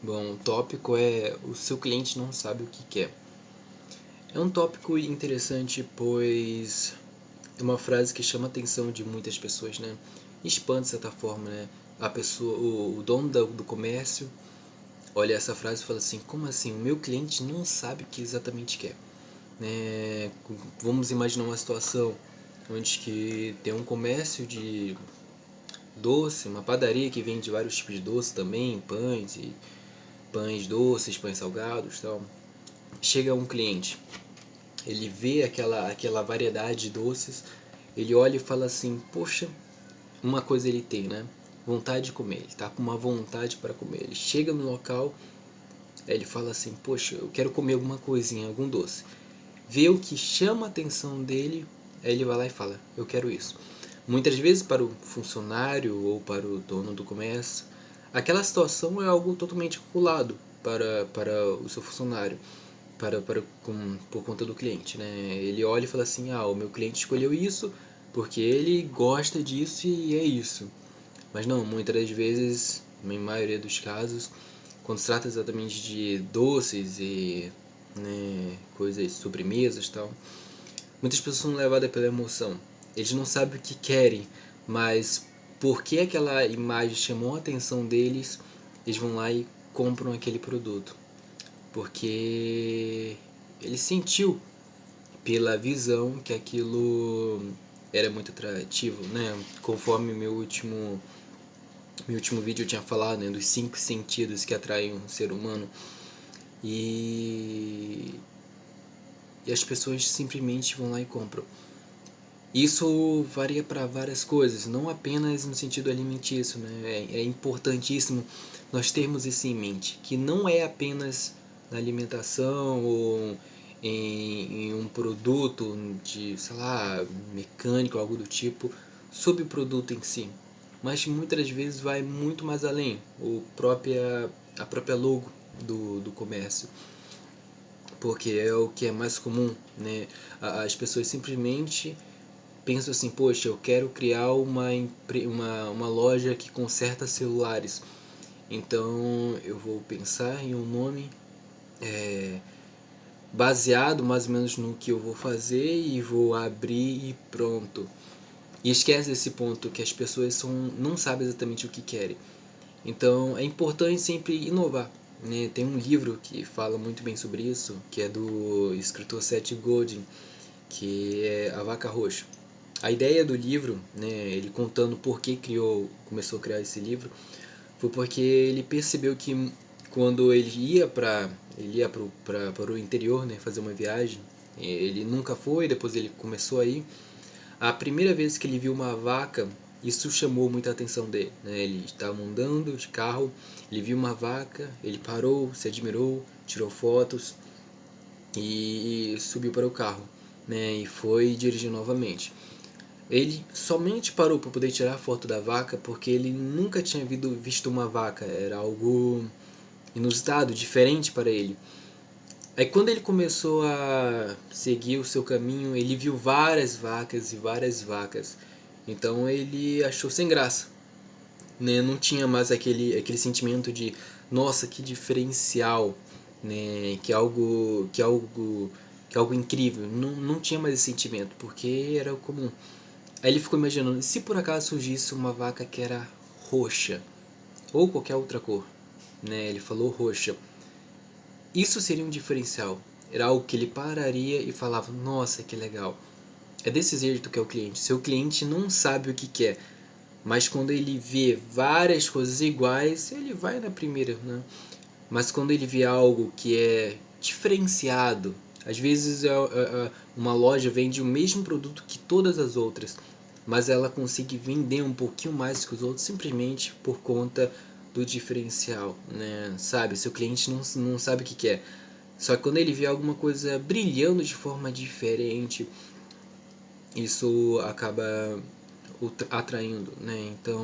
Bom, o tópico é o seu cliente não sabe o que quer. É um tópico interessante, pois é uma frase que chama a atenção de muitas pessoas, né? Expande de certa forma, né? A pessoa, o dono do comércio olha essa frase e fala assim: como assim? O meu cliente não sabe o que exatamente quer, né? Vamos imaginar uma situação onde que tem um comércio de doce, uma padaria que vende vários tipos de doce também, pães e pães doces, pães salgados, tal. Chega um cliente, ele vê aquela variedade de doces, ele olha e fala assim: poxa, uma coisa ele tem, né? Vontade de comer, ele tá com uma vontade para comer. Ele chega no local, aí ele fala assim: poxa, eu quero comer alguma coisinha, algum doce. Vê o que chama a atenção dele, aí ele vai lá e fala: eu quero isso. Muitas vezes, para o funcionário ou para o dono do comércio, aquela situação é algo totalmente calculado para o seu funcionário, por conta do cliente, né? Ele olha e fala assim: ah, o meu cliente escolheu isso porque ele gosta disso e é isso. Mas não, muitas das vezes, em maioria dos casos, quando se trata exatamente de doces e, né, coisas, sobremesas e tal, muitas pessoas são levadas pela emoção. Eles não sabem o que querem, mas porque aquela imagem chamou a atenção deles, eles vão lá e compram aquele produto. Porque ele sentiu pela visão que aquilo era muito atrativo, né? Conforme meu último vídeo eu tinha falado, né, dos 5 sentidos que atraem o ser humano. E, e as pessoas simplesmente vão lá e compram. Isso varia para várias coisas, não apenas no sentido alimentício, né? É importantíssimo nós termos isso em mente, que não é apenas na alimentação ou em um produto de, sei lá, mecânico, algo do tipo, sobre o produto em si, mas muitas das vezes vai muito mais além, a própria logo do comércio, porque é o que é mais comum, né? As pessoas simplesmente penso assim: poxa, eu quero criar uma loja que conserta celulares. Então eu vou pensar em um nome baseado mais ou menos no que eu vou fazer e vou abrir e pronto. E esquece desse ponto que as pessoas não sabem exatamente o que querem. Então é importante sempre inovar, né? Tem um livro que fala muito bem sobre isso, que é do escritor Seth Godin, que é A Vaca Roxa. A ideia do livro, né, ele contando por que começou a criar esse livro, foi porque ele percebeu que quando ele ia para o interior, né, fazer uma viagem, ele nunca foi, depois ele começou a ir. A primeira vez que ele viu uma vaca, isso chamou muita atenção dele, né? Ele estava andando de carro, ele viu uma vaca, ele parou, se admirou, tirou fotos e subiu para o carro, né, e foi dirigir novamente. Ele somente parou para poder tirar a foto da vaca porque ele nunca tinha visto uma vaca, era algo inusitado, diferente para ele. Aí quando ele começou a seguir o seu caminho, ele viu várias vacas e várias vacas. Então ele achou sem graça, né? Não tinha mais aquele sentimento de nossa, que diferencial, né? Que algo incrível. Não tinha mais esse sentimento, porque era comum. Aí ele ficou imaginando: se por acaso surgisse uma vaca que era roxa ou qualquer outra cor, né? Ele falou roxa. Isso seria um diferencial. Era algo que ele pararia e falava: nossa, que legal. É desse jeito que é o cliente. Seu cliente não sabe o que quer, mas quando ele vê várias coisas iguais, ele vai na primeira, né? Mas quando ele vê algo que é diferenciado, às vezes uma loja vende o mesmo produto que todas as outras, mas ela consegue vender um pouquinho mais que os outros simplesmente por conta do diferencial, né? Sabe, seu cliente não sabe o que quer. Só que quando ele vê alguma coisa brilhando de forma diferente, isso acaba atraindo, né? Então,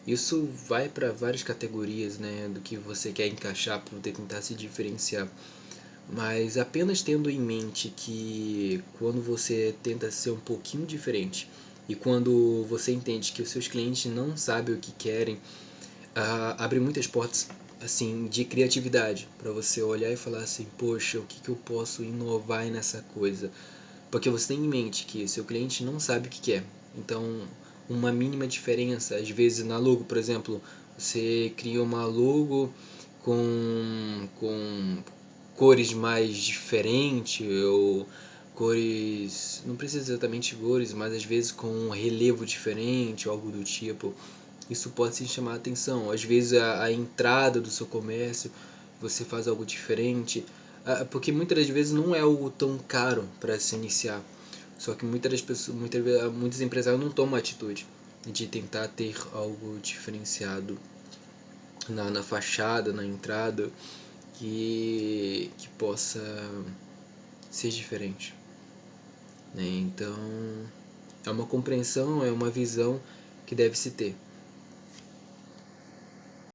isso vai para várias categorias, né, do que você quer encaixar para poder tentar se diferenciar. Mas apenas tendo em mente que quando você tenta ser um pouquinho diferente e quando você entende que os seus clientes não sabem o que querem, abre muitas portas assim, de criatividade, para você olhar e falar assim, poxa, o que eu posso inovar nessa coisa? Porque você tem em mente que seu cliente não sabe o que quer. Então, uma mínima diferença, às vezes na logo, por exemplo, você cria uma logo com cores mais diferentes ou cores, não precisa exatamente cores, mas às vezes com um relevo diferente ou algo do tipo. Isso pode se chamar a atenção. Às vezes a entrada do seu comércio, você faz algo diferente, porque muitas das vezes não é algo tão caro para se iniciar. Só que muitas das pessoas, muitos empresários não tomam a atitude de tentar ter algo diferenciado na fachada, na entrada, que possa ser diferente, né? Então, é uma compreensão, é uma visão que deve se ter.